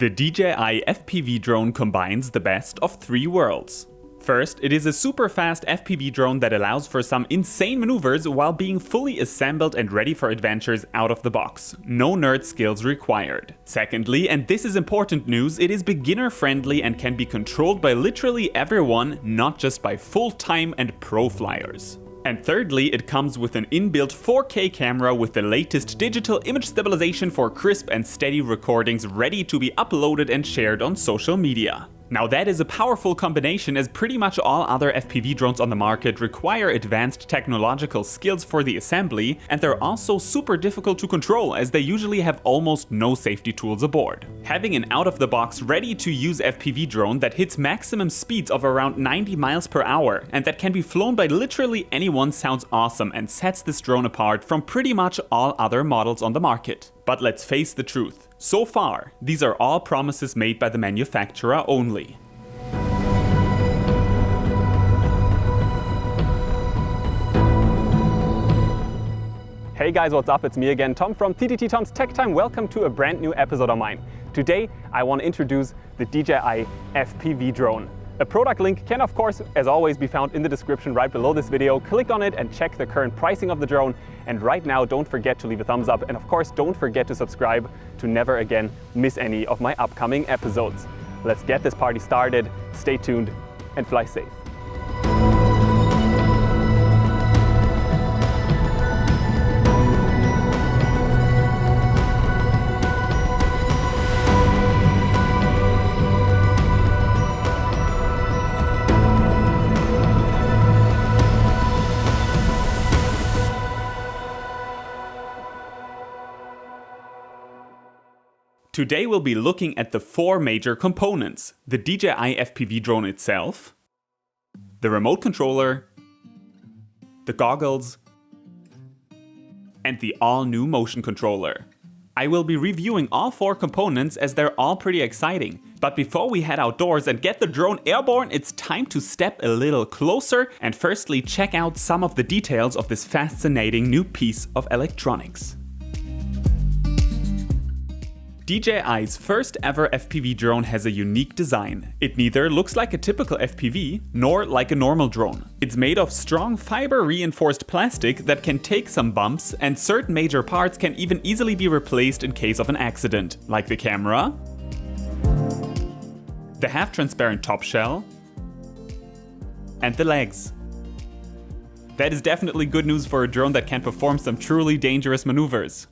The DJI FPV drone combines the best of three worlds. First, it is a super fast FPV drone that allows for some insane maneuvers while being fully assembled and ready for adventures out of the box. No nerd skills required. Secondly, and this is important news, it is beginner friendly and can be controlled by literally everyone, not just by full-time and pro flyers. And thirdly, it comes with an inbuilt 4K camera with the latest digital image stabilization for crisp and steady recordings ready to be uploaded and shared on social media. Now that is a powerful combination, as pretty much all other FPV drones on the market require advanced technological skills for the assembly, and they're also super difficult to control as they usually have almost no safety tools aboard. Having an out-of-the-box ready-to-use FPV drone that hits maximum speeds of around 90 miles per hour and that can be flown by literally anyone sounds awesome and sets this drone apart from pretty much all other models on the market. But let's face the truth. So far, these are all promises made by the manufacturer only. Hey guys, what's up? It's me again, Tom from TTT Tom's Tech Time. Welcome to a brand new episode of mine. Today, I want to introduce the DJI FPV Drone. A product link can of course, as always, be found in the description right below this video. Click on it and check the current pricing of the drone. And right now, don't forget to leave a thumbs up, and of course, don't forget to subscribe to never again miss any of my upcoming episodes. Let's get this party started. Stay tuned and fly safe. Today we'll be looking at the four major components: the DJI FPV drone itself, the remote controller, the goggles, and the all-new motion controller. I will be reviewing all four components as they're all pretty exciting. But before we head outdoors and get the drone airborne, it's time to step a little closer and firstly check out some of the details of this fascinating new piece of electronics. DJI's first ever FPV drone has a unique design. It neither looks like a typical FPV, nor like a normal drone. It's made of strong fiber-reinforced plastic that can take some bumps, and certain major parts can even easily be replaced in case of an accident, like the camera, the half-transparent top shell, and the legs. That is definitely good news for a drone that can perform some truly dangerous maneuvers.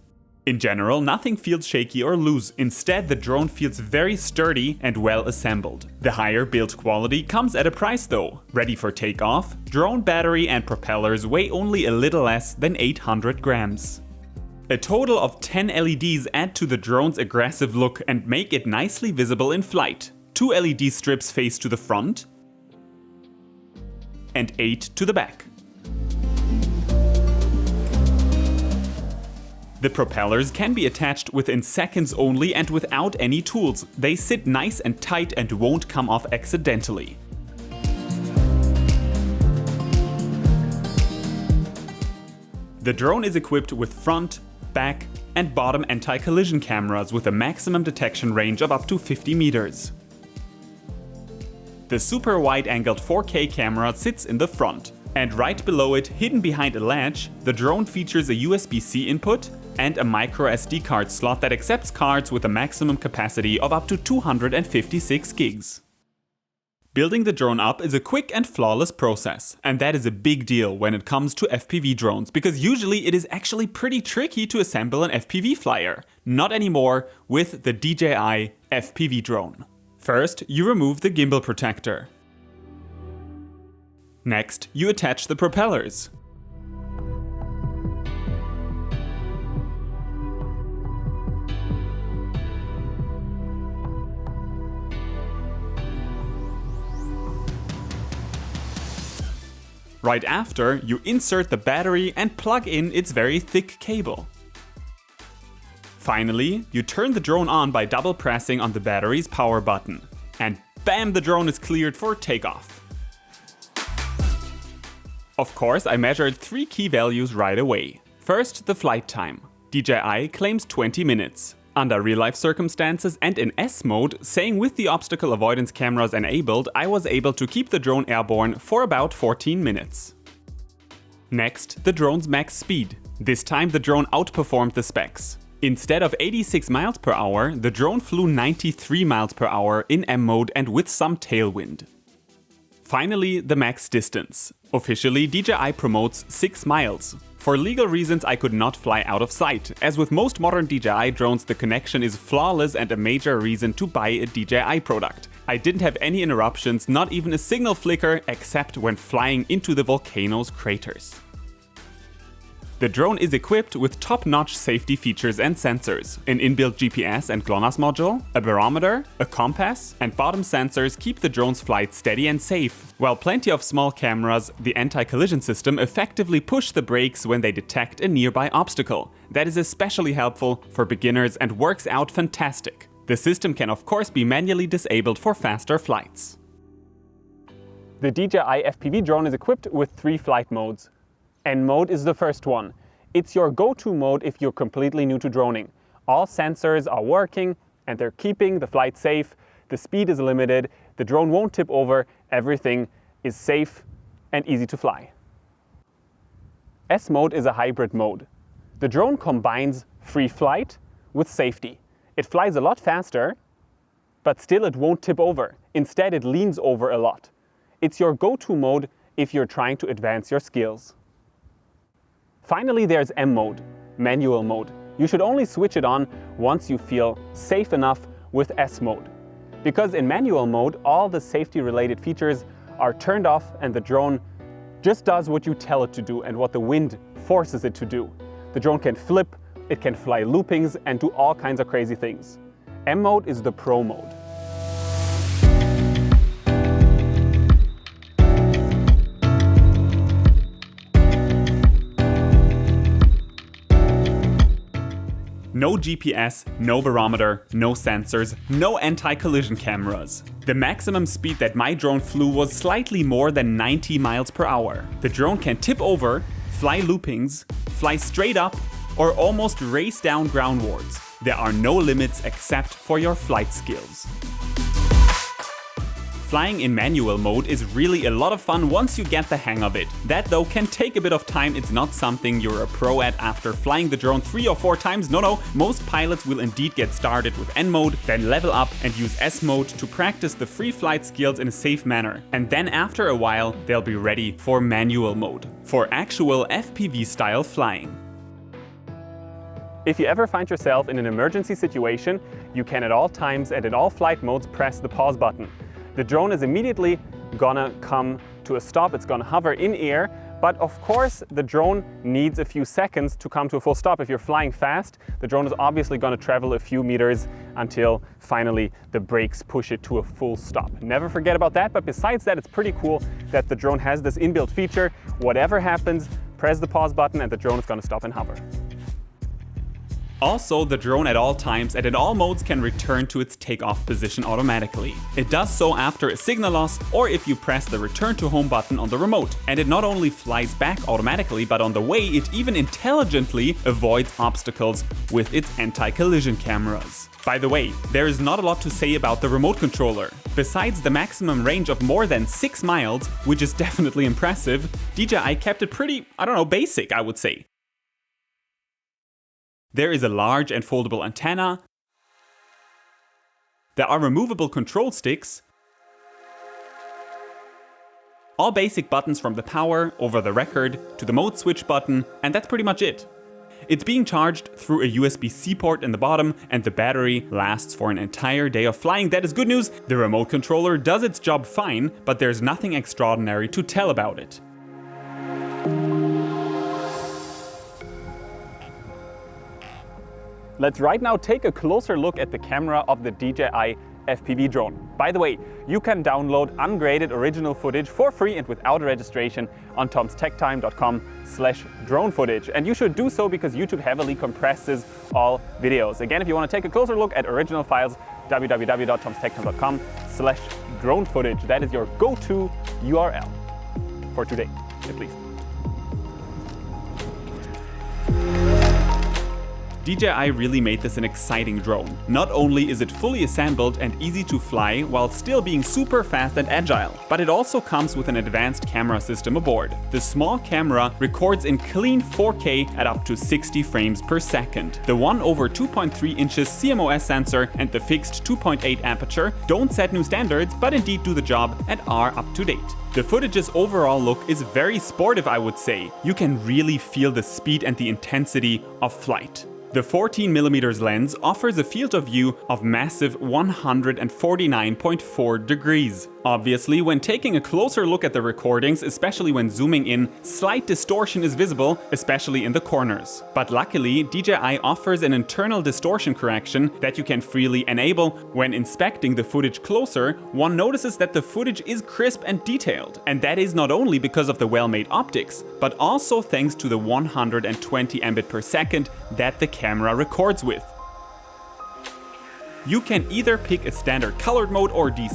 In general, nothing feels shaky or loose. Instead, the drone feels very sturdy and well assembled. The higher build quality comes at a price though. Ready for takeoff, drone battery and propellers weigh only a little less than 800 grams. A total of 10 LEDs add to the drone's aggressive look and make it nicely visible in flight. 2 LED strips face to the front and 8 to the back. The propellers can be attached within seconds only and without any tools. They sit nice and tight and won't come off accidentally. The drone is equipped with front, back, and bottom anti-collision cameras with a maximum detection range of up to 50 meters. The super wide-angled 4K camera sits in the front. And right below it, hidden behind a latch, the drone features a USB-C input and a micro SD card slot that accepts cards with a maximum capacity of up to 256 gigs. Building the drone up is a quick and flawless process, and that is a big deal when it comes to FPV drones, because usually it is actually pretty tricky to assemble an FPV flyer. Not anymore with the DJI FPV drone. First, you remove the gimbal protector. Next, you attach the propellers. Right after, you insert the battery and plug in its very thick cable. Finally, you turn the drone on by double pressing on the battery's power button. And bam, the drone is cleared for takeoff. Of course, I measured 3 key values right away. First, the flight time. DJI claims 20 minutes. Under real-life circumstances and in S mode, saying with the obstacle avoidance cameras enabled, I was able to keep the drone airborne for about 14 minutes. Next, the drone's max speed. This time the drone outperformed the specs. Instead of 86 miles per hour, the drone flew 93 miles per hour in M mode and with some tailwind. Finally, the max distance. Officially, DJI promotes 6 miles. For legal reasons, I could not fly out of sight. As with most modern DJI drones, the connection is flawless and a major reason to buy a DJI product. I didn't have any interruptions, not even a signal flicker, except when flying into the volcano's craters. The drone is equipped with top-notch safety features and sensors. An inbuilt GPS and GLONASS module, a barometer, a compass, and bottom sensors keep the drone's flight steady and safe. While plenty of small cameras, the anti-collision system effectively push the brakes when they detect a nearby obstacle. That is especially helpful for beginners and works out fantastic. The system can of course be manually disabled for faster flights. The DJI FPV drone is equipped with 3 flight modes. N mode is the first one. It's your go-to mode if you're completely new to droning. All sensors are working and they're keeping the flight safe. The speed is limited, the drone won't tip over, everything is safe and easy to fly. S mode is a hybrid mode. The drone combines free flight with safety. It flies a lot faster, but still it won't tip over. Instead, it leans over a lot. It's your go-to mode if you're trying to advance your skills. Finally, there's M mode, manual mode. You should only switch it on once you feel safe enough with S mode. Because in manual mode, all the safety-related features are turned off and the drone just does what you tell it to do and what the wind forces it to do. The drone can flip, it can fly loopings and do all kinds of crazy things. M mode is the pro mode. No GPS, no barometer, no sensors, no anti-collision cameras. The maximum speed that my drone flew was slightly more than 90 miles per hour. The drone can tip over, fly loopings, fly straight up, or almost race down groundwards. There are no limits except for your flight skills. Flying in manual mode is really a lot of fun once you get the hang of it. That though can take a bit of time, it's not something you're a pro at after flying the drone 3 or 4 times, no, most pilots will indeed get started with N mode, then level up and use S mode to practice the free flight skills in a safe manner. And then after a while, they'll be ready for manual mode, for actual FPV style flying. If you ever find yourself in an emergency situation, you can at all times and in all flight modes press the pause button. The drone is immediately gonna come to a stop, it's gonna hover in air, but of course the drone needs a few seconds to come to a full stop. If you're flying fast, the drone is obviously gonna travel a few meters until finally the brakes push it to a full stop. Never forget about that, but besides that, it's pretty cool that the drone has this inbuilt feature. Whatever happens, press the pause button and the drone is gonna stop and hover. Also, the drone at all times and in all modes can return to its takeoff position automatically. It does so after a signal loss or if you press the return to home button on the remote. And it not only flies back automatically, but on the way it even intelligently avoids obstacles with its anti-collision cameras. By the way, there is not a lot to say about the remote controller. Besides the maximum range of more than 6 miles, which is definitely impressive, DJI kept it pretty, basic, I would say. There is a large and foldable antenna. There are removable control sticks. All basic buttons from the power, over the record, to the mode switch button, and that's pretty much it. It's being charged through a USB-C port in the bottom, and the battery lasts for an entire day of flying. That is good news. The remote controller does its job fine, but there's nothing extraordinary to tell about it. Let's right now take a closer look at the camera of the DJI FPV drone. By the way, you can download ungraded original footage for free and without registration on tomstechtime.com/drone footage. And you should do so because YouTube heavily compresses all videos. Again, if you want to take a closer look at original files, www.tomstechtime.com/drone footage. That is your go-to URL for today, at least. DJI really made this an exciting drone. Not only is it fully assembled and easy to fly while still being super fast and agile, but it also comes with an advanced camera system aboard. The small camera records in clean 4K at up to 60 frames per second. The 1/2.3 inches CMOS sensor and the fixed 2.8 aperture don't set new standards, but indeed do the job and are up to date. The footage's overall look is very sportive, I would say. You can really feel the speed and the intensity of flight. The 14mm lens offers a field of view of massive 149.4 degrees. Obviously, when taking a closer look at the recordings, especially when zooming in, slight distortion is visible, especially in the corners. But luckily, DJI offers an internal distortion correction that you can freely enable. When inspecting the footage closer, one notices that the footage is crisp and detailed. And that is not only because of the well-made optics, but also thanks to the 120 Mbit per second that the camera records with. You can either pick a standard colored mode or Dji.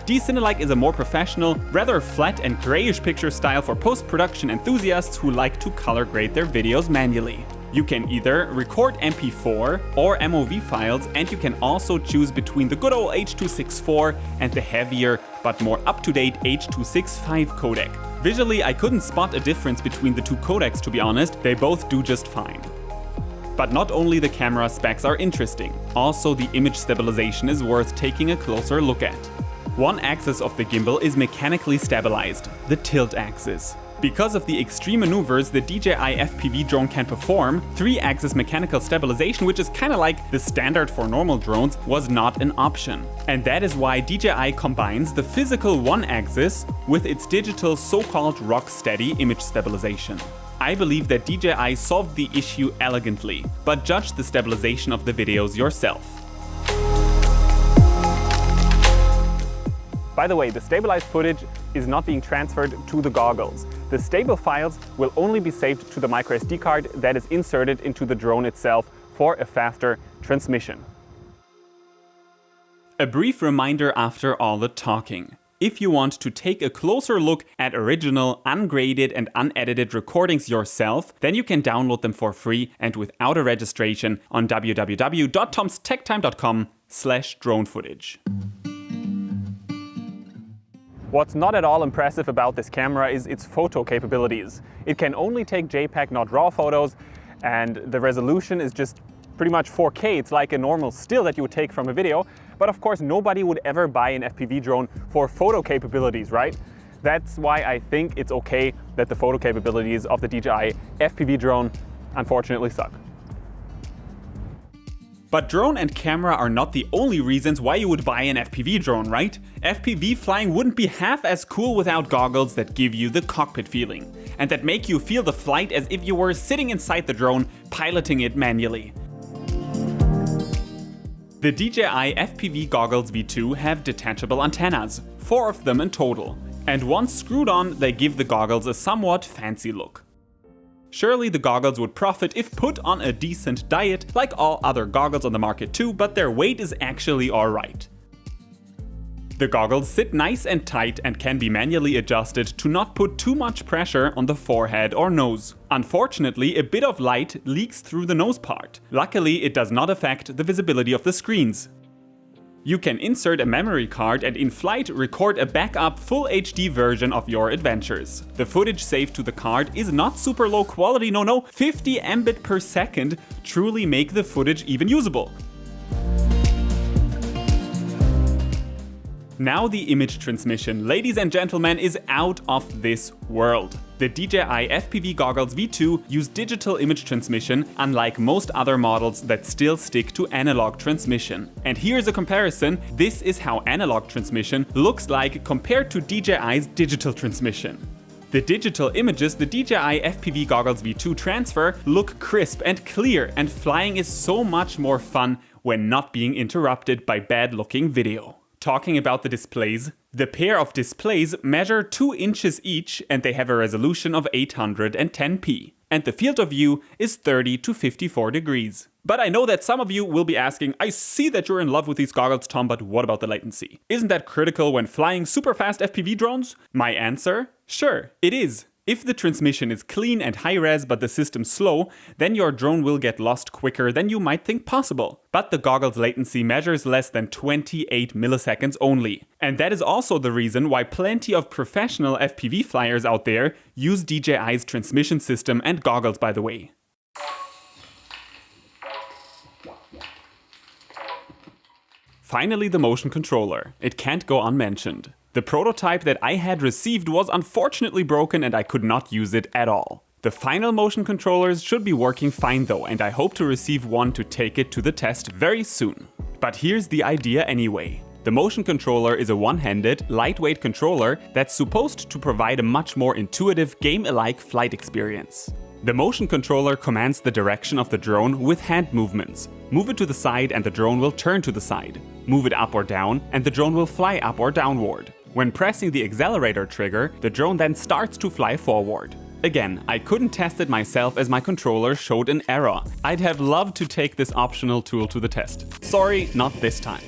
Dji is a more professional, rather flat and grayish picture style for post-production enthusiasts who like to color grade their videos manually. You can either record MP4 or MOV files, and you can also choose between the good old H.264 and the heavier but more up-to-date H.265 codec. Visually, I couldn't spot a difference between the two codecs, to be honest. They both do just fine. But not only the camera specs are interesting, also the image stabilization is worth taking a closer look at. One axis of the gimbal is mechanically stabilized, the tilt axis. Because of the extreme maneuvers the DJI FPV drone can perform, 3-axis mechanical stabilization, which is kinda like the standard for normal drones, was not an option. And that is why DJI combines the physical 1-axis with its digital so-called rock-steady image stabilization. I believe that DJI solved the issue elegantly, but judge the stabilization of the videos yourself. By the way, the stabilized footage is not being transferred to the goggles. The stable files will only be saved to the microSD card that is inserted into the drone itself for a faster transmission. A brief reminder after all the talking. If you want to take a closer look at original, ungraded and unedited recordings yourself, then you can download them for free and without a registration on www.tomstechtime.com/drone-footage. What's not at all impressive about this camera is its photo capabilities. It can only take JPEG, not RAW photos, and the resolution is just pretty much 4K. It's like a normal still that you would take from a video. But of course, nobody would ever buy an FPV drone for photo capabilities, right? That's why I think it's okay that the photo capabilities of the DJI FPV drone unfortunately suck. But drone and camera are not the only reasons why you would buy an FPV drone, right? FPV flying wouldn't be half as cool without goggles that give you the cockpit feeling, and that make you feel the flight as if you were sitting inside the drone, piloting it manually. The DJI FPV Goggles V2 have detachable antennas, 4 of them in total, and once screwed on, they give the goggles a somewhat fancy look. Surely the goggles would profit if put on a decent diet, like all other goggles on the market too, but their weight is actually alright. The goggles sit nice and tight and can be manually adjusted to not put too much pressure on the forehead or nose. Unfortunately, a bit of light leaks through the nose part. Luckily, it does not affect the visibility of the screens. You can insert a memory card and in flight record a backup full HD version of your adventures. The footage saved to the card is not super low quality, no, 50 Mbit per second truly make the footage even usable. Now the image transmission, ladies and gentlemen, is out of this world. The DJI FPV Goggles V2 use digital image transmission, unlike most other models that still stick to analog transmission. And here's a comparison. This is how analog transmission looks like compared to DJI's digital transmission. The digital images the DJI FPV Goggles V2 transfer look crisp and clear, and flying is so much more fun when not being interrupted by bad-looking video. Talking about the displays, the pair of displays measure 2 inches each and they have a resolution of 810p. And the field of view is 30 to 54 degrees. But I know that some of you will be asking, I see that you're in love with these goggles, Tom, but what about the latency? Isn't that critical when flying super fast FPV drones? My answer? Sure, it is. If the transmission is clean and high-res but the system slow, then your drone will get lost quicker than you might think possible. But the goggle's latency measures less than 28 milliseconds only. And that is also the reason why plenty of professional FPV flyers out there use DJI's transmission system and goggles, by the way. Finally, the motion controller. It can't go unmentioned. The prototype that I had received was unfortunately broken and I could not use it at all. The final motion controllers should be working fine though, and I hope to receive one to take it to the test very soon. But here's the idea anyway. The motion controller is a one-handed, lightweight controller that's supposed to provide a much more intuitive, game-alike flight experience. The motion controller commands the direction of the drone with hand movements. Move it to the side and the drone will turn to the side. Move it up or down and the drone will fly up or downward. When pressing the accelerator trigger, the drone then starts to fly forward. Again, I couldn't test it myself as my controller showed an error. I'd have loved to take this optional tool to the test. Sorry, not this time.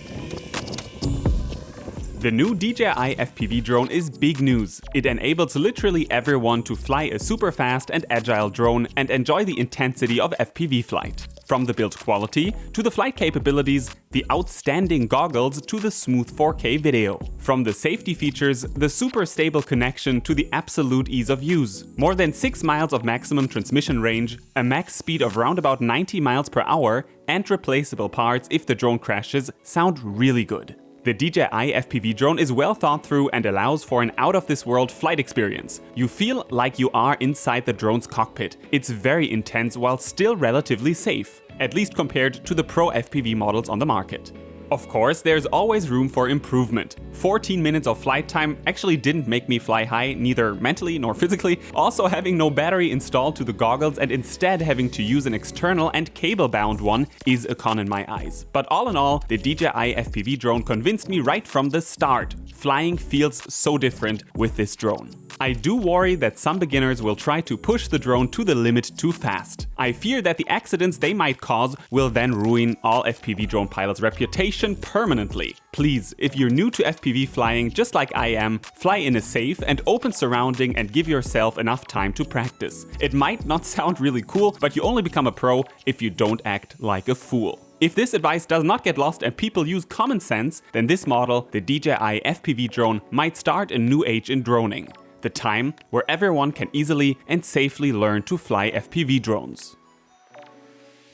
The new DJI Fpv drone is big news. It enables literally everyone to fly a super fast and agile drone and enjoy the intensity of FPV flight. From the build quality, to the flight capabilities, the outstanding goggles to the smooth 4K video. From the safety features, the super stable connection to the absolute ease of use. More than 6 miles of maximum transmission range, a max speed of round about 90 miles per hour, and replaceable parts if the drone crashes sound really good. The DJI Fpv drone is well thought through and allows for an out-of-this-world flight experience. You feel like you are inside the drone's cockpit. It's very intense while still relatively safe, at least compared to the pro FPV models on the market. Of course, there's always room for improvement. 14 minutes of flight time actually didn't make me fly high, neither mentally nor physically. Also, having no battery installed to the goggles and instead having to use an external and cable-bound one is a con in my eyes. But all in all, the DJI Fpv drone convinced me right from the start. Flying feels so different with this drone. I do worry that some beginners will try to push the drone to the limit too fast. I fear that the accidents they might cause will then ruin all FPV drone pilots' reputation permanently. Please, if you're new to FPV flying just like I am, fly in a safe and open surrounding and give yourself enough time to practice. It might not sound really cool, but you only become a pro if you don't act like a fool. If this advice does not get lost and people use common sense, then this model, the DJI Fpv drone, might start a new age in droning. The time where everyone can easily and safely learn to fly FPV drones.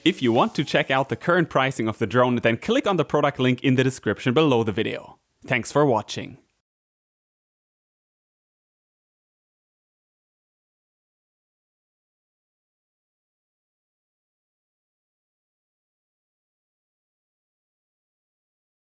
If you want to check out the current pricing of the drone, then click on the product link in the description below the video. Thanks for watching.